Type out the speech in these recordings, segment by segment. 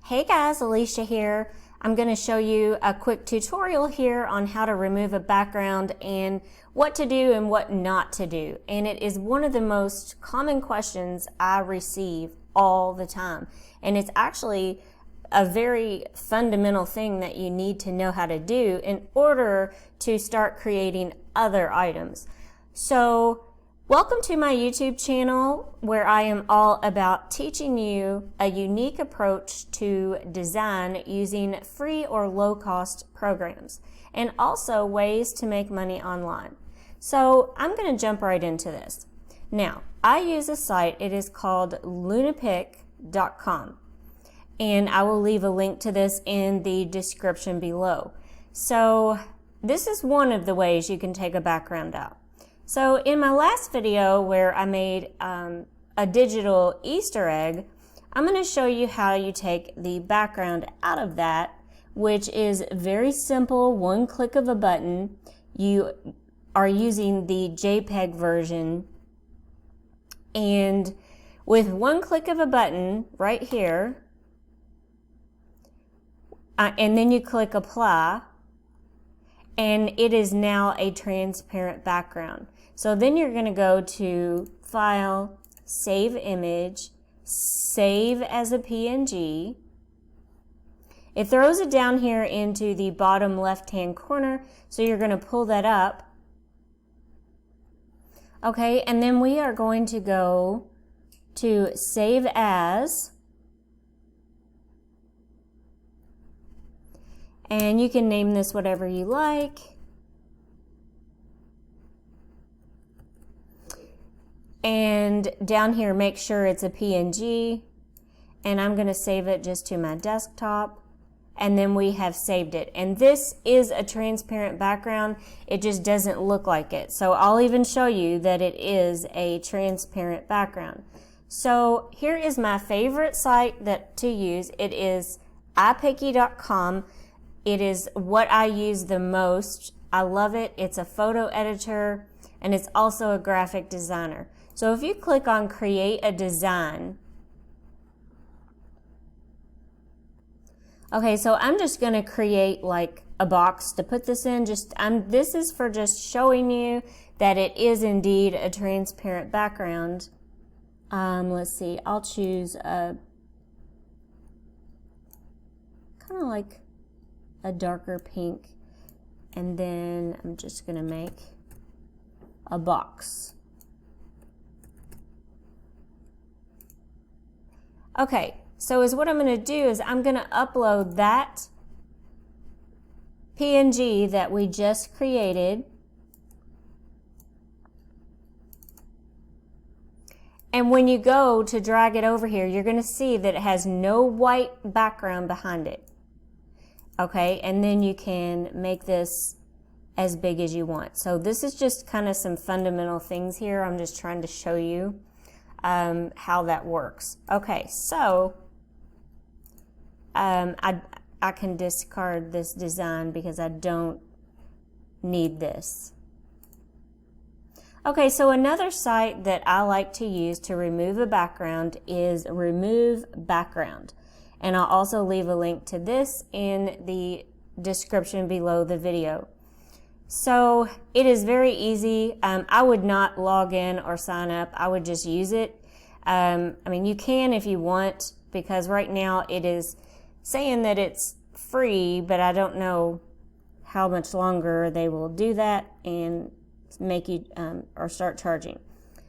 Hey guys, Alicia here. I'm going to show you a quick tutorial here on how to remove a background and what to do and what not to do. And it is one of the most common questions I receive all the time. And it's actually a very fundamental thing that you need to know how to do in order to start creating other items. So welcome to my YouTube channel, where I am all about teaching you a unique approach to design using free or low-cost programs, and also ways to make money online. So I'm going to jump right into this. Now, I use a site. It is called Lunapic.com, and I will leave a link to this in the description below. So this is one of the ways you can take a background out. So in my last video where I made a digital Easter egg, I'm going to show you how you take the background out of that, which is very simple, one click of a button. You are using the JPEG version, and with one click of a button right here, and then you click apply, and it is now a transparent background. So then you're going to go to File, Save Image, Save as a PNG. It throws it down here into the bottom left-hand corner, so you're going to pull that up. Okay, and then we are going to go to Save As. And you can name this whatever you like. And down here, make sure it's a PNG. And I'm going to save it just to my desktop. And then we have saved it. And this is a transparent background. It just doesn't look like it. So I'll even show you that it is a transparent background. So here is my favorite site to use. It is iPicky.com. It is what I use the most. I love it. It's a photo editor, and it's also a graphic designer. So if you click on Create a Design, okay, so I'm just going to create like a box to put this in. This is for just showing you that it is indeed a transparent background. Let's see, I'll choose a kind of like a darker pink, and then I'm just going to make a box. Okay, so what I'm going to do is I'm going to upload that PNG that we just created. And when you go to drag it over here, you're going to see that it has no white background behind it. Okay, and then you can make this as big as you want. So this is just kind of some fundamental things here. I'm just trying to show you how that works. Okay, so I can discard this design because I don't need this. Okay, so another site that I like to use to remove a background is RemoveBackground. And I'll also leave a link to this in the description below the video. So it is very easy. I would not log in or sign up. I would just use it. I mean, you can if you want, because right now it is saying that it's free, but I don't know how much longer they will do that and make you or start charging.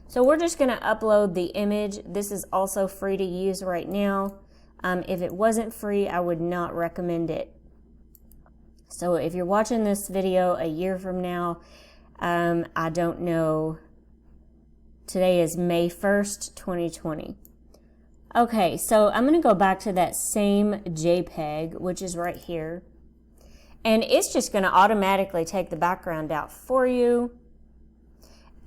So we're just going to upload the image. This is also free to use right now. If it wasn't free, I would not recommend it. So if you're watching this video a year from now, I don't know. Today is May 1st, 2020. Okay, so I'm going to go back to that same JPEG, which is right here. And it's just going to automatically take the background out for you.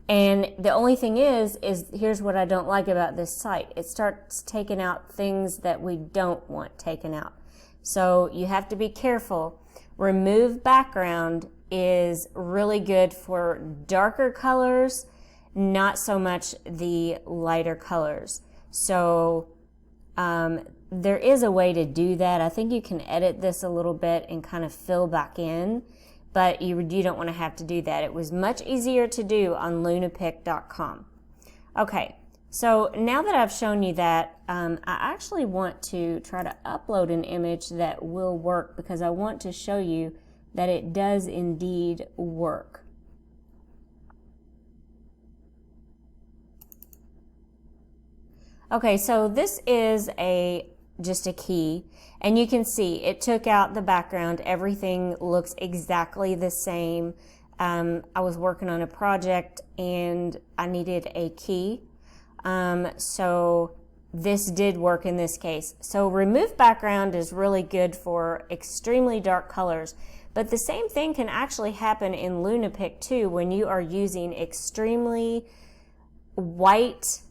And the only thing is here's what I don't like about this site. It starts taking out things that we don't want taken out. So you have to be careful. RemoveBackground is really good for darker colors, not so much the lighter colors. So there is a way to do that. I think you can edit this a little bit and kind of fill back in, but you don't want to have to do that. It was much easier to do on Lunapic.com. Okay, so now that I've shown you that, I actually want to try to upload an image that will work, because I want to show you that it does indeed work. Okay, so this is just a key, and you can see it took out the background. Everything looks exactly the same. I was working on a project and I needed a key, so this did work in this case. So RemoveBackground is really good for extremely dark colors, but the same thing can actually happen in Lunapic too when you are using extremely white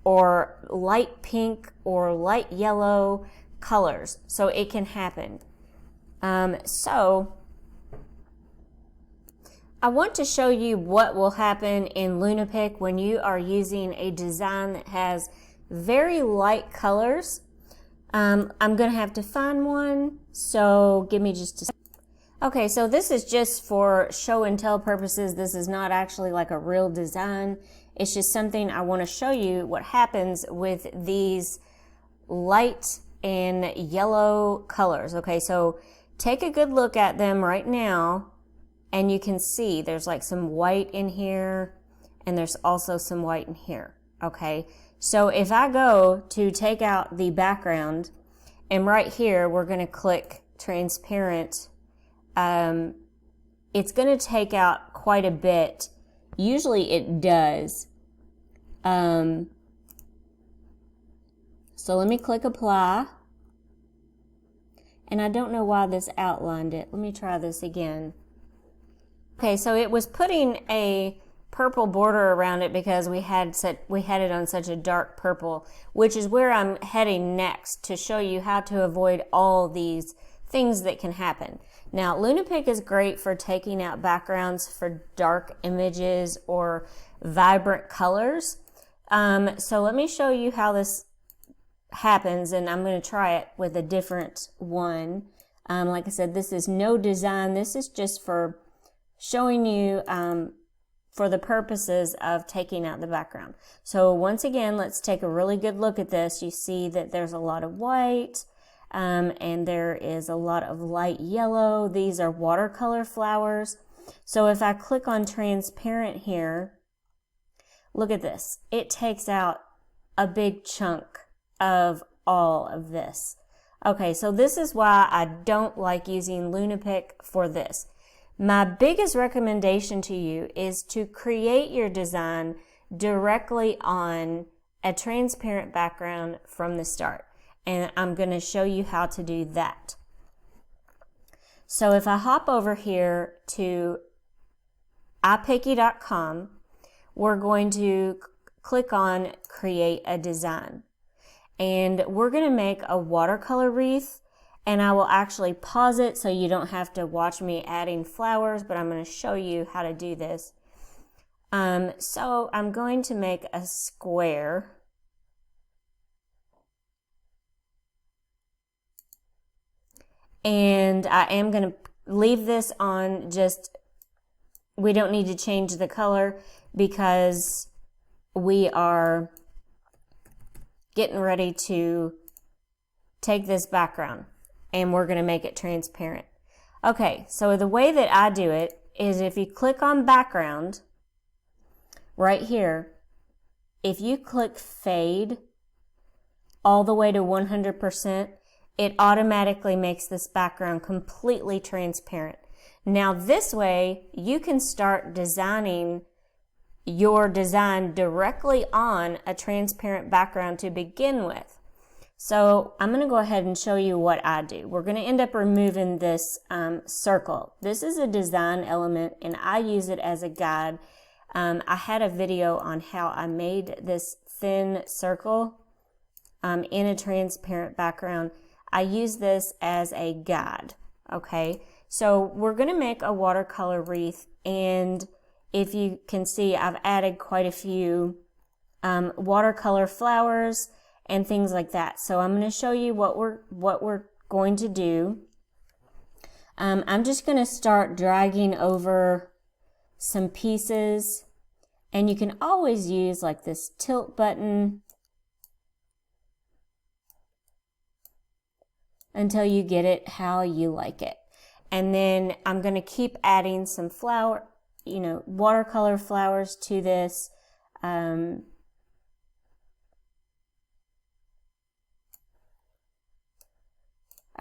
or light pink or light yellow colors. So it can happen. So I want to show you what will happen in Lunapic when you are using a design that has very light colors. I'm gonna have to find one, so give me just a second. Okay, so this is just for show and tell purposes. This is not actually like a real design. It's just something I want to show you what happens with these light and yellow colors. Okay, so take a good look at them right now, and you can see there's like some white in here, and there's also some white in here. Okay, so if I go to take out the background, and right here we're going to click transparent, it's going to take out quite a bit. Usually it does. So let me click apply. And I don't know why this outlined it. Let me try this again. Okay, so it was putting a purple border around it because we had it on such a dark purple, which is where I'm heading next to show you how to avoid all these things that can happen. Now, Lunapic is great for taking out backgrounds for dark images or vibrant colors. So let me show you how this happens, and I'm going to try it with a different one. Like I said, this is no design. This is just for showing you for the purposes of taking out the background. So once again, let's take a really good look at this. You see that there's a lot of white. And there is a lot of light yellow. These are watercolor flowers. So if I click on transparent here, look at this. It takes out a big chunk of all of this. Okay, so this is why I don't like using Lunapic for this. My biggest recommendation to you is to create your design directly on a transparent background from the start. And I'm going to show you how to do that. So if I hop over here to iPicky.com, we're going to click on create a design. And we're going to make a watercolor wreath, and I will actually pause it so you don't have to watch me adding flowers, but I'm going to show you how to do this. So I'm going to make a square. And I am going to leave this on just, we don't need to change the color because we are getting ready to take this background and we're going to make it transparent. Okay, so the way that I do it is if you click on background right here, if you click fade all the way to 100%, it automatically makes this background completely transparent. Now this way, you can start designing your design directly on a transparent background to begin with. So I'm going to go ahead and show you what I do. We're going to end up removing this circle. This is a design element and I use it as a guide. I had a video on how I made this thin circle in a transparent background. I use this as a guide, okay? So we're going to make a watercolor wreath, and if you can see, I've added quite a few watercolor flowers, and things like that. So I'm going to show you what we're going to do. I'm just going to start dragging over some pieces, and you can always use like this tilt button until you get it how you like it. And then I'm going to keep adding some flower, watercolor flowers to this. I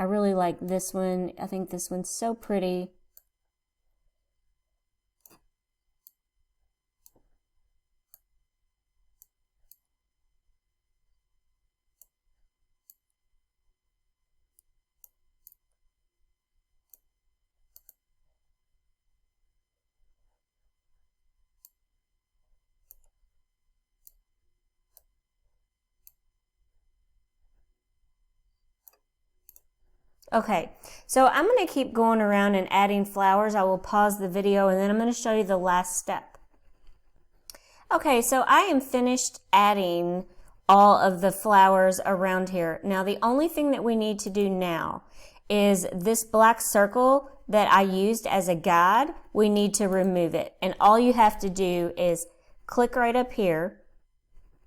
really like this one. I think this one's so pretty. Okay, so I'm going to keep going around and adding flowers. I will pause the video and then I'm going to show you the last step. Okay, so I am finished adding all of the flowers around here. Now the only thing that we need to do now is this black circle that I used as a guide, we need to remove it. And all you have to do is click right up here,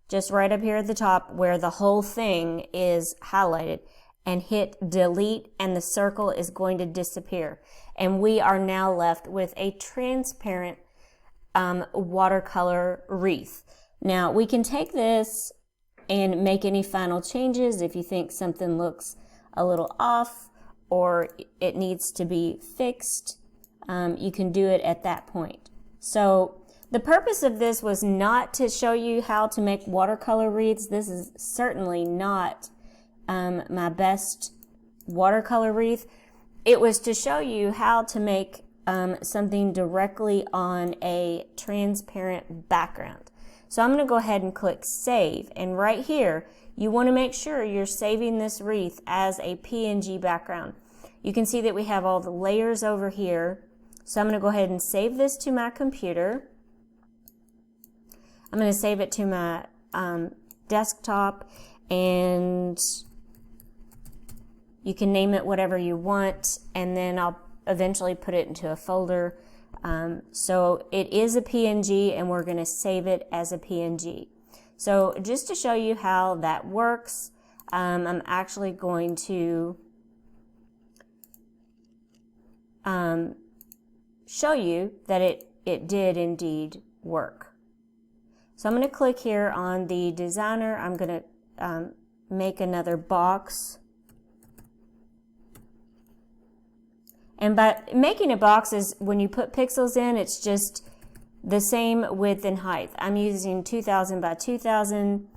just right up here at the top where the whole thing is highlighted, and hit delete, and the circle is going to disappear. And we are now left with a transparent watercolor wreath. Now we can take this and make any final changes if you think something looks a little off or it needs to be fixed. You can do it at that point. So the purpose of this was not to show you how to make watercolor wreaths. This is certainly not my best watercolor wreath. It was to show you how to make something directly on a transparent background. So I'm going to go ahead and click save, and right here you want to make sure you're saving this wreath as a PNG background. You can see that we have all the layers over here, so I'm going to go ahead and save this to my computer. I'm going to save it to my desktop, and you can name it whatever you want, and then I'll eventually put it into a folder. So it is a PNG, and we're going to save it as a PNG. So just to show you how that works, I'm actually going to show you that it did indeed work. So I'm going to click here on the designer. I'm going to make another box. And by making a box is when you put pixels in, it's just the same width and height. I'm using 2000 by 2000,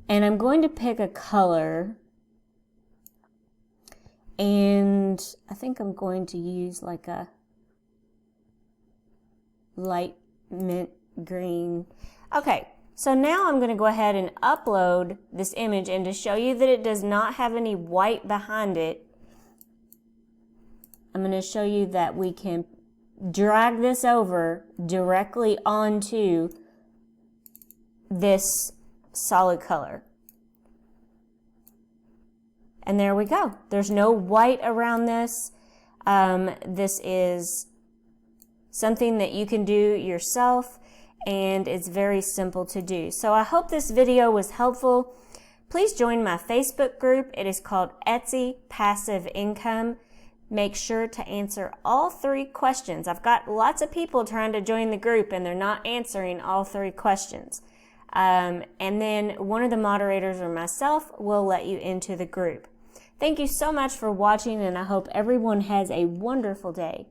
and I'm going to pick a color, and I think I'm going to use like a light mint green. Okay, so now I'm going to go ahead and upload this image, and to show you that it does not have any white behind it, I'm going to show you that we can drag this over directly onto this solid color. And there we go. There's no white around this. This is something that you can do yourself, and it's very simple to do. So I hope this video was helpful. Please join my Facebook group. It is called Etsy Passive Income. Make sure to answer all 3 questions. I've got lots of people trying to join the group and they're not answering all 3 questions. And then one of the moderators or myself will let you into the group. Thank you so much for watching, and I hope everyone has a wonderful day.